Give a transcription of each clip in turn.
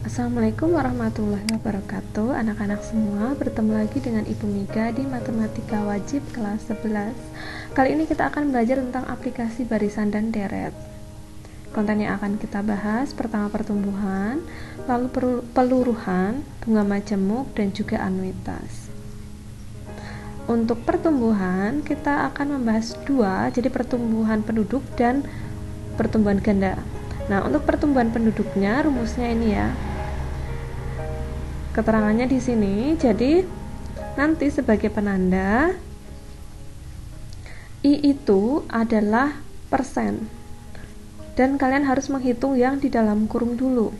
Assalamualaikum warahmatullahi wabarakatuh. Anak-anak semua, bertemu lagi dengan Ibu Mika di Matematika Wajib kelas 11. Kali ini kita akan belajar tentang aplikasi barisan dan deret. Konten yang akan kita bahas pertama pertumbuhan, lalu peluruhan, bunga majemuk, dan juga anuitas. Untuk pertumbuhan kita akan membahas dua, jadi pertumbuhan penduduk dan pertumbuhan ganda. Nah, untuk pertumbuhan penduduknya rumusnya ini ya. Keterangannya di sini. Jadi nanti sebagai penanda I itu adalah persen. Dan kalian harus menghitung yang di dalam kurung dulu.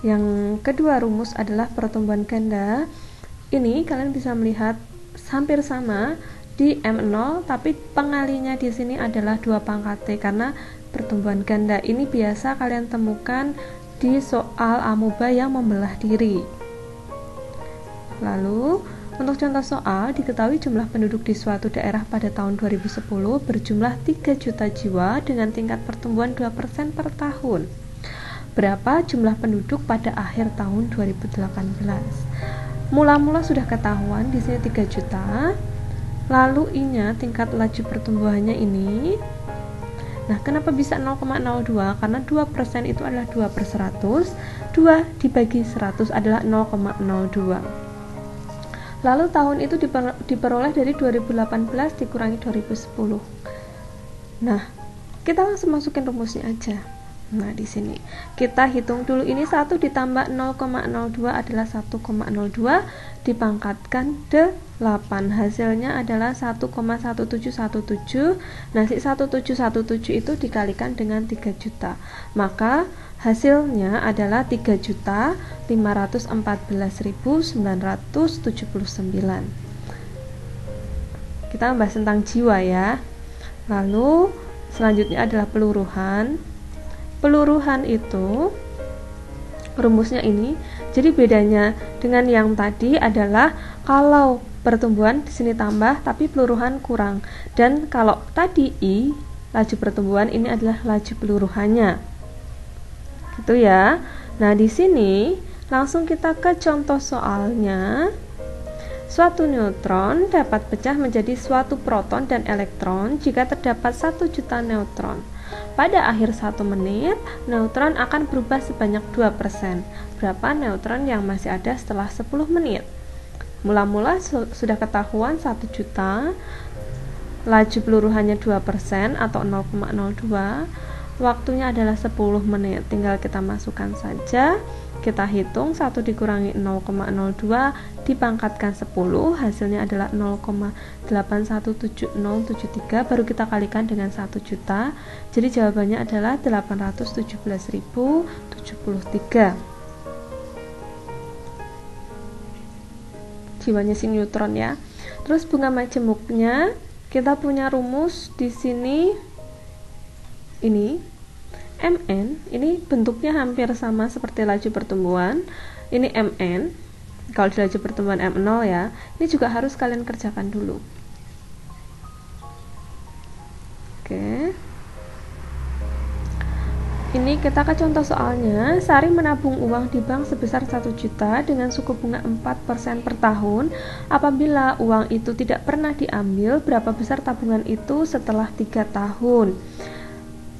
Yang kedua rumus adalah pertumbuhan ganda. Ini kalian bisa melihat hampir sama di M0, tapi pengalinya di sini adalah 2 pangkat T karena pertumbuhan ganda ini biasa kalian temukan di soal amuba yang membelah diri. Lalu untuk contoh soal, diketahui jumlah penduduk di suatu daerah pada tahun 2010 berjumlah 3 juta jiwa dengan tingkat pertumbuhan 2% per tahun. Berapa jumlah penduduk pada akhir tahun 2018? Mula-mula sudah ketahuan di sini 3 juta. Lalu I-nya tingkat laju pertumbuhannya ini. Nah, kenapa bisa 0,02? Karena 2% itu adalah 2 per 100. 2 dibagi 100 adalah 0,02. Lalu tahun itu diperoleh dari 2018 dikurangi 2010. Nah, kita langsung masukin rumusnya aja. Nah, di sini kita hitung dulu, ini 1 ditambah 0,02 adalah 1,02 dipangkatkan 8. Hasilnya adalah 1,1717. Nah, si 1717 itu dikalikan dengan 3 juta. Maka hasilnya adalah 3.514.979. Kita membahas tentang jiwa ya. Lalu selanjutnya adalah peluruhan. Peluruhan itu rumusnya ini. Jadi bedanya dengan yang tadi adalah kalau pertumbuhan di sini tambah tapi peluruhan kurang. Dan kalau tadi I, laju pertumbuhan, ini adalah laju peluruhannya. Gitu ya. Nah, di sini langsung kita ke contoh soalnya. Suatu neutron dapat pecah menjadi suatu proton dan elektron jika terdapat 1 juta neutron. Pada akhir 1 menit, neutron akan berubah sebanyak 2%. Berapa neutron yang masih ada setelah 10 menit? Mula-mula sudah ketahuan 1 juta, laju peluruhannya 2% atau 0,02, waktunya adalah 10 menit. Tinggal kita masukkan saja. Kita hitung 1 dikurangi 0,02 dipangkatkan 10, hasilnya adalah 0,817073, baru kita kalikan dengan 1 juta. Jadi jawabannya adalah 817.073. Jiwanya si neutron ya. Terus bunga majemuknya kita punya rumus di sini. Ini Mn, ini bentuknya hampir sama seperti laju pertumbuhan. Ini Mn. Kalau di laju pertumbuhan M0 ya. Ini juga harus kalian kerjakan dulu. Oke. Ini kita ke contoh soalnya. Sari menabung uang di bank sebesar 1 juta dengan suku bunga 4% per tahun. Apabila uang itu tidak pernah diambil, berapa besar tabungan itu setelah 3 tahun?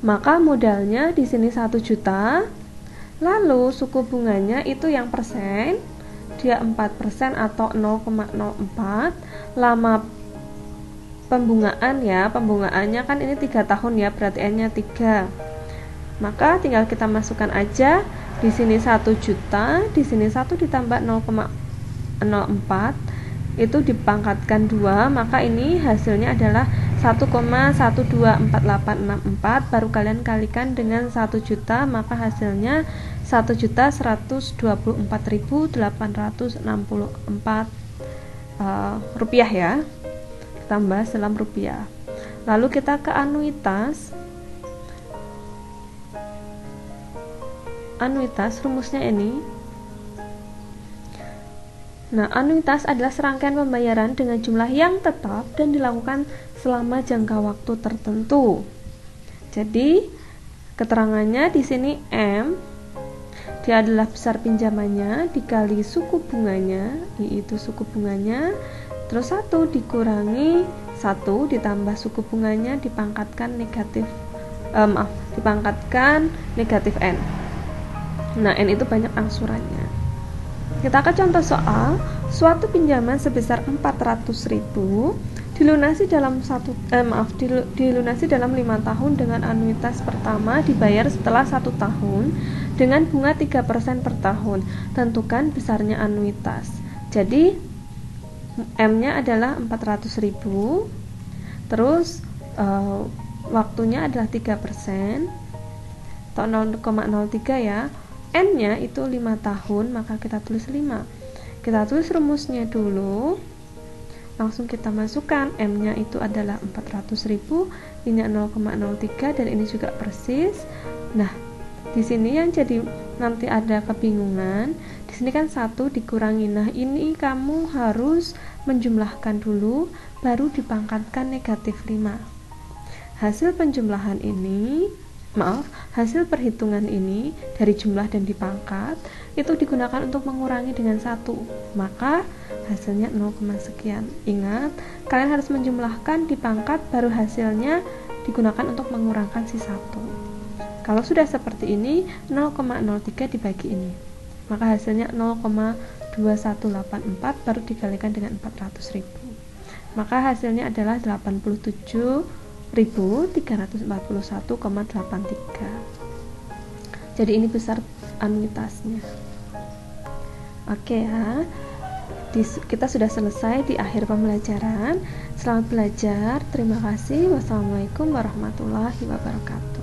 Maka modalnya di sini 1 juta. Lalu suku bunganya itu yang persen, dia 4% atau 0,04. Lama pembungaan ya, pembungaannya kan ini 3 tahun ya, berarti N-nya 3. Maka tinggal kita masukkan aja. Di sini 1 juta, di sini 1 ditambah 0,04 itu dipangkatkan 2, maka ini hasilnya adalah 1,124864. Baru kalian kalikan dengan 1 juta, maka hasilnya 1.124.864 rupiah ya. Tambah dalam rupiah. Lalu kita ke anuitas. Anuitas rumusnya ini. Nah, anuitas adalah serangkaian pembayaran dengan jumlah yang tetap dan dilakukan selama jangka waktu tertentu. Jadi, keterangannya di sini M dia adalah besar pinjamannya dikali suku bunganya, yaitu suku bunganya, terus 1 dikurangi 1 ditambah suku bunganya dipangkatkan negatif N. Nah, N itu banyak angsurannya. Kita ke contoh soal. Suatu pinjaman sebesar 400.000 dilunasi dalam dilunasi dalam 5 tahun dengan anuitas pertama dibayar setelah 1 tahun dengan bunga 3% per tahun. Tentukan besarnya anuitas. Jadi M-nya adalah 400.000. Terus waktunya adalah 3% atau 0,03 ya. N-nya itu 5 tahun, maka kita tulis 5. Kita tulis rumusnya dulu. Langsung kita masukkan. M-nya itu adalah 400.000, ini 0,03 dan ini juga persis. Nah, di sini yang jadi nanti ada kebingungan. Di sini kan 1 dikurangi. Nah, ini kamu harus menjumlahkan dulu baru dipangkatkan negatif 5. Hasil penjumlahan ini, hasil perhitungan ini dari jumlah dan dipangkat itu digunakan untuk mengurangi dengan 1, maka hasilnya 0, sekian. Ingat, kalian harus menjumlahkan dipangkat baru hasilnya digunakan untuk mengurangkan si 1. Kalau sudah seperti ini, 0,03 dibagi ini, maka hasilnya 0,2184 baru dikalikan dengan 400.000, maka hasilnya adalah 87.341,83. Jadi ini besar anuitasnya. Oke ya, kita sudah selesai di akhir pembelajaran. Selamat belajar, terima kasih. Wassalamualaikum warahmatullahi wabarakatuh.